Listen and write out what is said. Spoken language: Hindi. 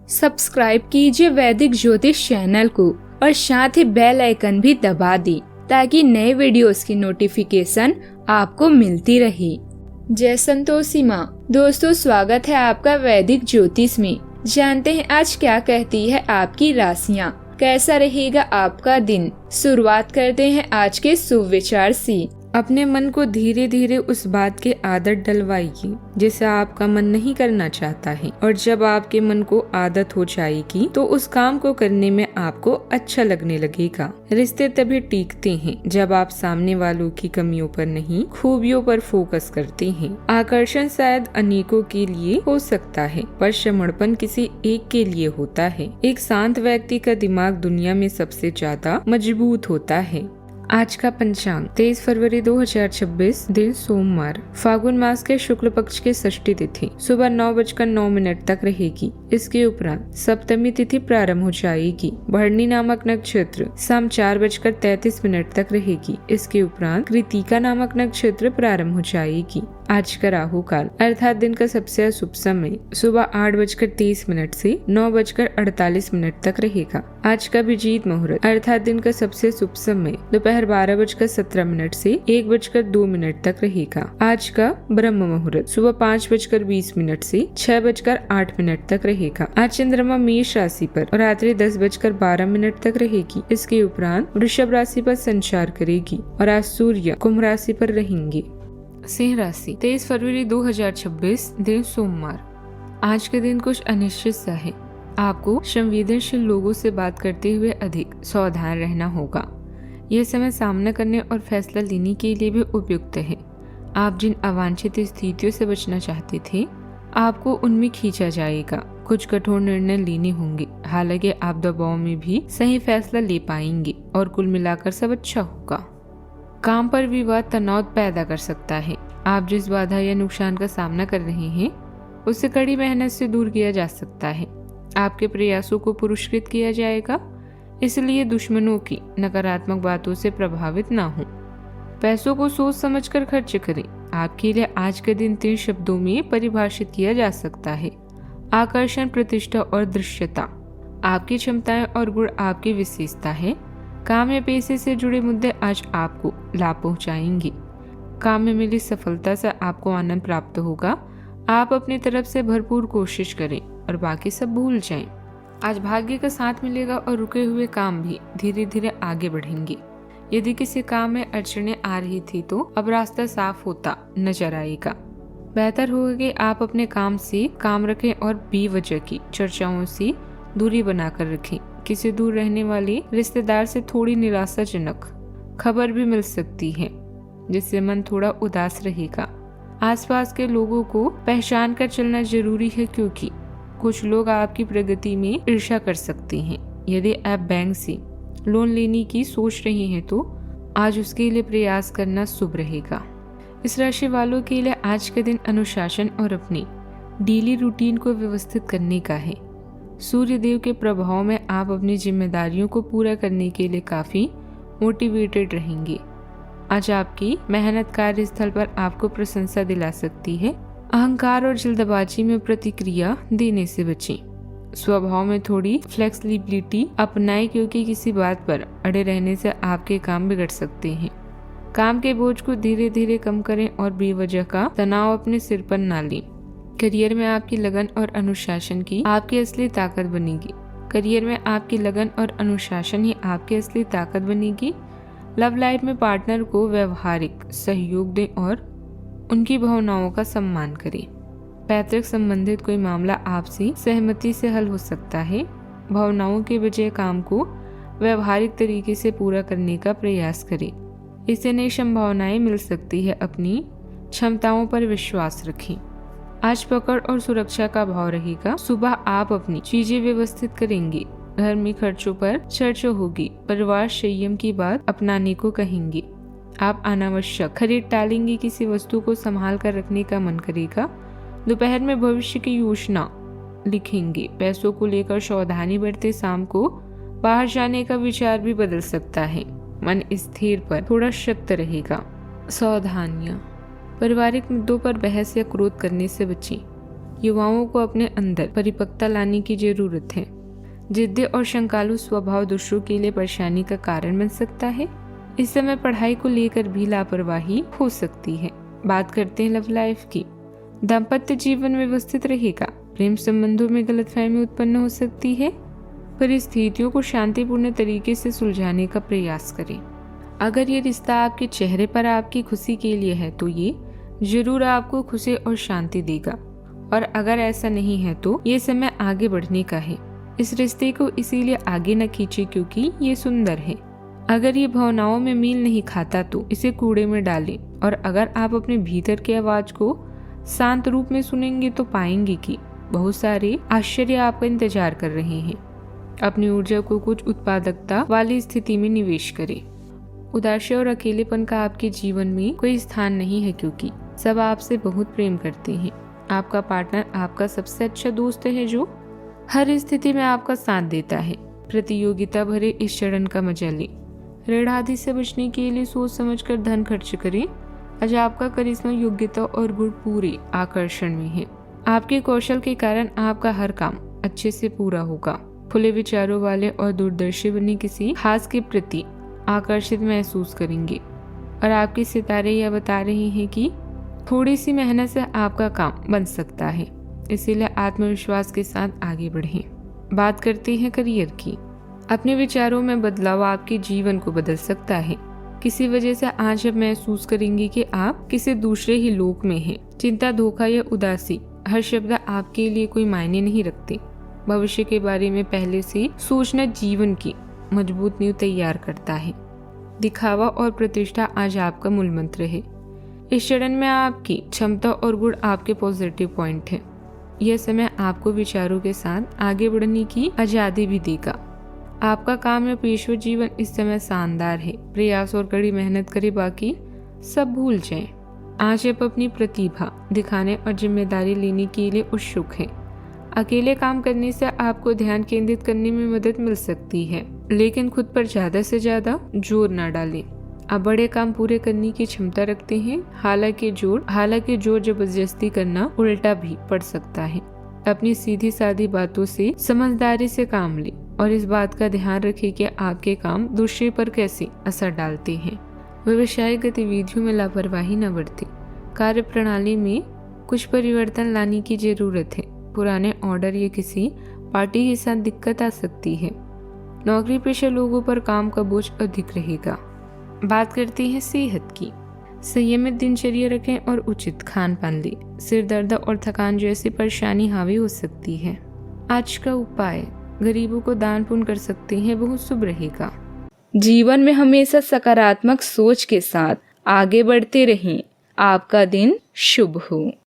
सब्सक्राइब कीजिए वैदिक ज्योतिष चैनल को और साथ ही बेल आइकन भी दबा दी ताकि नए वीडियोस की नोटिफिकेशन आपको मिलती रहे। जय संतोषी माँ। दोस्तों, स्वागत है आपका वैदिक ज्योतिष में। जानते हैं आज क्या कहती है आपकी राशियाँ, कैसा रहेगा आपका दिन। शुरुआत करते हैं आज के शुभ विचार से। अपने मन को धीरे धीरे उस बात की आदत डलवाइए जिसे आपका मन नहीं करना चाहता है, और जब आपके मन को आदत हो जाएगी तो उस काम को करने में आपको अच्छा लगने लगेगा। रिश्ते तभी टीकते हैं जब आप सामने वालों की कमियों पर नहीं, खूबियों पर फोकस करते हैं। आकर्षण शायद अनेकों के लिए हो सकता है, पर समर्पण किसी एक के लिए होता है। एक शांत व्यक्ति का दिमाग दुनिया में सबसे ज्यादा मजबूत होता है। आज का पंचांग 23 फरवरी 2026, दिन सोमवार, फागुन मास के शुक्ल पक्ष की षष्ठी तिथि सुबह 9:09 तक रहेगी। इसके उपरांत सप्तमी तिथि प्रारंभ हो जाएगी। भरणी नामक नक्षत्र शाम 4:33 तक रहेगी। इसके उपरांत कृतिका नामक नक्षत्र प्रारंभ हो जाएगी। आज का राहु काल अर्थात दिन का सबसे अशुभ समय सुबह 8:23 से 9:48 तक रहेगा। आज का अभिजीत मुहूर्त अर्थात दिन का सबसे शुभ समय दोपहर 12:17 से 1:02 तक रहेगा। आज का ब्रह्म मुहूर्त सुबह 5:20 से 6:08 तक रहेगा। आज चंद्रमा मेष राशि पर और रात्रि 10:12 तक रहेगी। इसके उपरांत वृषभ राशि पर संचार करेगी और आज सूर्य कुंभ राशि पर रहेंगे। सिंह राशि 23 फरवरी 2026, दिन सोमवार। आज के दिन कुछ अनिश्चित सा है। आपको संवेदनशील लोगों से बात करते हुए अधिक सावधान रहना होगा। यह समय सामना करने और फैसला लेने के लिए भी उपयुक्त है। आप जिन अवांछित स्थितियों से बचना चाहते थे, आपको उनमें खींचा जाएगा। कुछ कठोर निर्णय लेने होंगे, हालांकि आप दबाव में भी सही फैसला ले पाएंगे और कुल मिलाकर सब अच्छा होगा। काम पर विवाद तनाव पैदा कर सकता है। आप जिस बाधा या नुकसान का सामना कर रहे हैं, उसे कड़ी मेहनत से दूर किया जा सकता है। आपके प्रयासों को पुरस्कृत किया जाएगा, इसलिए दुश्मनों की नकारात्मक बातों से प्रभावित ना हो। पैसों को सोच समझकर खर्च करें। आपके लिए आज का दिन 3 शब्दों में परिभाषित किया जा सकता है: आकर्षण, प्रतिष्ठा और दृश्यता। आपकी क्षमताएं और गुण आपकी विशेषता है। काम या पैसे से जुड़े मुद्दे आज आपको लाभ पहुंचाएंगे। काम में मिली सफलता से आपको आनंद प्राप्त होगा। आप अपनी तरफ से भरपूर कोशिश करें और बाकी सब भूल जाएं। आज भाग्य का साथ मिलेगा और रुके हुए काम भी धीरे धीरे आगे बढ़ेंगे। यदि किसी काम में अड़चनें आ रही थी तो अब रास्ता साफ होता नजर आएगा। बेहतर होगा कि आप अपने काम से काम रखें और बेवजह की चर्चाओं से दूरी बनाकर रखें। किसी दूर रहने वाले रिश्तेदार से थोड़ी निराशाजनक खबर भी मिल सकती है, जिससे मन थोड़ा उदास रहेगा। आसपास के लोगों को पहचान कर चलना जरूरी है, क्योंकि कुछ लोग आपकी प्रगति में ईर्ष्या कर सकते हैं। यदि आप बैंक से लोन लेने की सोच रहे हैं तो आज उसके लिए प्रयास करना शुभ रहेगा। इस राशि वालों के लिए आज का दिन अनुशासन और अपनी डेली रूटीन को व्यवस्थित करने का है। सूर्य देव के प्रभाव में आप अपनी जिम्मेदारियों को पूरा करने के लिए काफी मोटिवेटेड रहेंगे। आज आपकी मेहनत कार्यस्थल पर आपको प्रशंसा दिला सकती है। अहंकार और जल्दबाजी में प्रतिक्रिया देने से बचें। स्वभाव में थोड़ी फ्लेक्सिबिलिटी अपनाएं, क्योंकि किसी बात पर अड़े रहने से आपके काम बिगड़ सकते हैं। काम के बोझ को धीरे धीरे कम करें और बेवजह का तनाव अपने सिर पर ना लें। करियर में आपकी लगन और अनुशासन की आपकी असली ताकत बनेगी। करियर में आपकी लगन और अनुशासन ही आपकी असली ताकत बनेगी। लव लाइफ में पार्टनर को व्यवहारिक सहयोग दें और उनकी भावनाओं का सम्मान करें। पैतृक संबंधित कोई मामला आपसी सहमति से हल हो सकता है। भावनाओं के बजाय काम को व्यवहारिक तरीके से पूरा करने का प्रयास करें। इससे नई संभावनाएं मिल सकती है। अपनी क्षमताओं पर विश्वास रखें। आज पकड़ और सुरक्षा का भाव रहेगा। सुबह आप अपनी चीजें व्यवस्थित करेंगे। घर में खर्चों पर चर्चा होगी। परिवार संयम की बात अपनाने को कहेंगे। आप अनावश्यक खरीद टालेंगे। किसी वस्तु को संभाल कर रखने का मन करेगा। दोपहर में भविष्य की योजना लिखेंगे। पैसों को लेकर सावधानी बरते। शाम को बाहर जाने का विचार भी बदल सकता है। मन स्थिर पर थोड़ा सख्त रहेगा। सावधानियां: पारिवारिक मुद्दों पर बहस या क्रोध करने से बचें। युवाओं को अपने अंदर परिपक्वता लाने की जरूरत है। जिद्दी और शंकालु स्वभाव दूसरों के लिए परेशानी का कारण बन सकता है। इस समय पढ़ाई को लेकर भी लापरवाही हो सकती है। बात करते हैं लव लाइफ की। दाम्पत्य जीवन व्यवस्थित रहेगा। प्रेम संबंधों में गलतफहमी उत्पन्न हो सकती है। परिस्थितियों को शांतिपूर्ण तरीके से सुलझाने का प्रयास करें। अगर ये रिश्ता आपके चेहरे पर आपकी खुशी के लिए है तो ये जरूर आपको खुशी और शांति देगा, और अगर ऐसा नहीं है तो ये समय आगे बढ़ने का है। इस रिश्ते को इसीलिए आगे न खींचे क्योंकि ये सुंदर है। अगर ये भावनाओं में मेल नहीं खाता तो इसे कूड़े में डालें, और अगर आप अपने भीतर की आवाज को शांत रूप में सुनेंगे तो पाएंगे कि बहुत सारे आश्चर्य आपका इंतजार कर रहे हैं। अपनी ऊर्जा को कुछ उत्पादकता वाली स्थिति में निवेश करें। उदासी और अकेलेपन का आपके जीवन में कोई स्थान नहीं है क्योंकि सब आपसे बहुत प्रेम करते हैं। आपका पार्टनर आपका सबसे अच्छा दोस्त है जो हर स्थिति में आपका साथ देता है। प्रतियोगिता भरे इस चरण का मजा लें। ऋण आदि से बचने के लिए सोच समझकर धन खर्च करें। आज आपका करिश्मा, योग्यता और गुण पूरे आकर्षण में है। आपके कौशल के कारण आपका हर काम अच्छे से पूरा होगा। खुले विचारों वाले और दूरदर्शी बने किसी खास के प्रति आकर्षित महसूस करेंगे, और आपके सितारे यह बता रहे हैं कि थोड़ी सी मेहनत से आपका काम बन सकता है। इसीलिए आत्मविश्वास के साथ आगे बढ़ें। बात करते हैं करियर की। अपने विचारों में बदलाव आपके जीवन को बदल सकता है। किसी वजह से आज आप महसूस करेंगे कि आप किसी दूसरे ही लोक में हैं। चिंता, धोखा या उदासी हर शब्द आपके लिए कोई मायने नहीं रखते। भविष्य के बारे में पहले से सोचना जीवन की मजबूत नींव तैयार करता है। दिखावा और प्रतिष्ठा आज आपका मूल मंत्र है। इस चरण में आपकी क्षमता और गुण आपके पॉजिटिव पॉइंट है। यह समय आपको विचारों के साथ आगे बढ़ने की आजादी भी देगा। आपका काम या पेशेवर जीवन इस समय शानदार है। प्रयास और कड़ी मेहनत करें, बाकी सब भूल जाएं। आज आप अपनी प्रतिभा दिखाने और जिम्मेदारी लेने के लिए उत्सुक हैं। अकेले काम करने से आपको ध्यान केंद्रित करने में मदद मिल सकती है, लेकिन खुद पर ज्यादा से ज्यादा जोर न डालें। आप बड़े काम पूरे करने की क्षमता रखते हैं। हालांकि जोर जबरदस्ती करना उल्टा भी पड़ सकता है। अपनी सीधी सादी बातों से समझदारी से काम लें, और इस बात का ध्यान रखें कि आपके काम दूसरे पर कैसे असर डालते हैं। व्यवसायिक गतिविधियों में लापरवाही न बरतें। कार्य प्रणाली में कुछ परिवर्तन लाने की जरूरत है। पुराने ऑर्डर या किसी पार्टी के साथ दिक्कत आ सकती है। नौकरी पेशा लोगों पर काम का बोझ अधिक रहेगा। बात करते हैं सेहत की। संयमित दिनचर्या रखें और उचित खान पान लें। सिर दर्द और थकान जैसी परेशानी हावी हो सकती है। आज का उपाय, गरीबों को दान पुण्य कर सकते हैं, बहुत शुभ रहेगा। जीवन में हमेशा सकारात्मक सोच के साथ आगे बढ़ते रहें। आपका दिन शुभ हो।